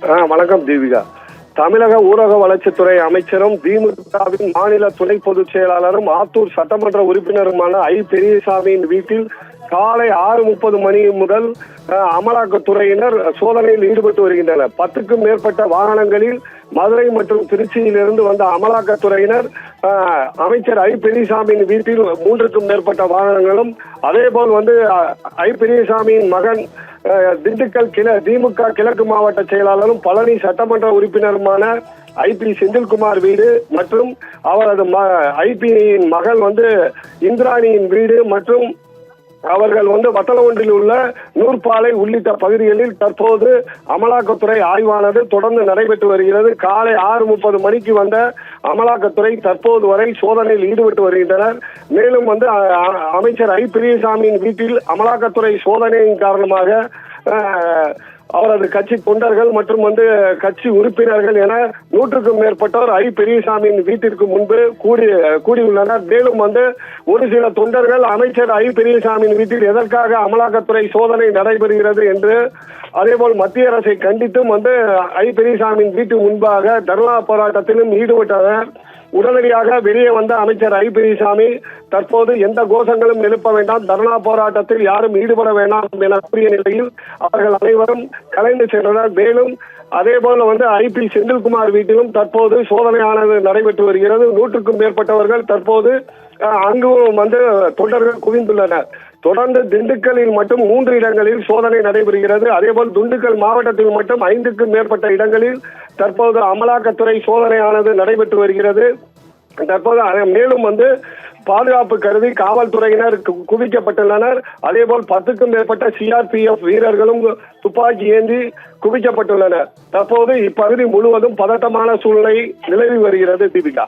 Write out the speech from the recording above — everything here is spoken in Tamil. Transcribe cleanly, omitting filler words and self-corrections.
வணக்கம் தீபிகா. தமிழக ஊரக வளர்ச்சித்துறை அமைச்சரும் திமுகவின் மாநில துணை பொதுச் செயலாளரும் ஆத்தூர் சட்டமன்ற உறுப்பினருமான பெரியசாமியின் வீட்டில் காலை 6:30 மணி முதல் அமலாக்கத்துறையினர் சோதனையில் ஈடுபட்டு வருகின்றனர். 10க்கும் மேற்பட்ட வாகனங்களில் மதுரை மற்றும் திருச்சியிலிருந்து வந்த அமலாக்கத்துறையினர் அமைச்சர் பெரியசாமியின் வீட்டில் 3க்கும் மேற்பட்ட வாகனங்களும், அதே போல் பெரியசாமியின் மகன் திண்டுக்கல் திமுக கிழக்கு மாவட்ட செயலாளரும் பழனி சட்டமன்ற உறுப்பினருமான செந்தில்குமார் வீடு மற்றும் அவரது ஐபியின் மகள் இந்திராணியின் வீடு மற்றும் அவர்கள் வத்தலகுண்டில் உள்ள நூற்பாலை உள்ளிட்ட பகுதிகளில் தற்போது அமலாக்கத்துறை ஆய்வானது தொடர்ந்து நடைபெற்று வருகிறது. காலை 6:30 மணிக்கு வந்த அமலாக்கத்துறை தற்போது வரை சோதனையில் ஈடுபட்டு வருகின்றனர். மேலும் அமைச்சர் பெரியசாமியின் வீட்டில் அமலாக்கத்துறை சோதனையின் காரணமாக அவரது கட்சி தொண்டர்கள் மற்றும் கட்சி உறுப்பினர்கள் என 100க்கும் மேற்பட்டோர் பெரியசாமியின் வீட்டிற்கு முன்பு கூடியுள்ளனர். மேலும் ஒரு சில தொண்டர்கள் அமைச்சர் பெரியசாமியின் வீட்டில் எதற்காக அமலாக்கத்துறை சோதனை நடைபெறுகிறது என்று, அதேபோல் மத்திய அரசை கண்டித்தும் பெரியசாமியின் வீட்டு முன்பாக தர்ணா போராட்டத்திலும் ஈடுபட்டனர். உடனடியாக வெளியே வந்த அமைச்சர் பெரியசாமி தற்போது எந்த கோஷங்களும் எழுப்ப வேண்டாம், தர்ணா போராட்டத்தில் யாரும் ஈடுபட வேண்டாம் என கூறிய நிலையில் அவர்கள் அனைவரும் கலைந்து சென்றனர். மேலும் அதேபோல் செந்தில்குமார் வீட்டிலும் தற்போது சோதனையானது நடைபெற்று வருகிறது. 100க்கும் மேற்பட்டவர்கள் தற்போது அங்கும் தொண்டர்கள் குவிந்துள்ளனர். தொடர்ந்து திண்டுக்கல்லில் மட்டும் 3 இடங்களில் சோதனை நடைபெறுகிறது. அதேபோல் திண்டுக்கல் மாவட்டத்தில் மட்டும் 5க்கும் மேற்பட்ட இடங்களில் தற்போது அமலாக்கத்துறை சோதனையானது நடைபெற்று வருகிறது. தற்போது மேலும் பாதுகாப்பு கருதி காவல்துறையினர் குவிக்கப்பட்டுள்ளனர். அதேபோல் 10க்கும் மேற்பட்ட CRPF வீரர்களும் துப்பாக்கி ஏந்தி குவிக்கப்பட்டுள்ளனர். தற்போது இப்பகுதி முழுவதும் பதட்டமான சூழ்நிலை நிலவி வருகிறது. தீபிகா.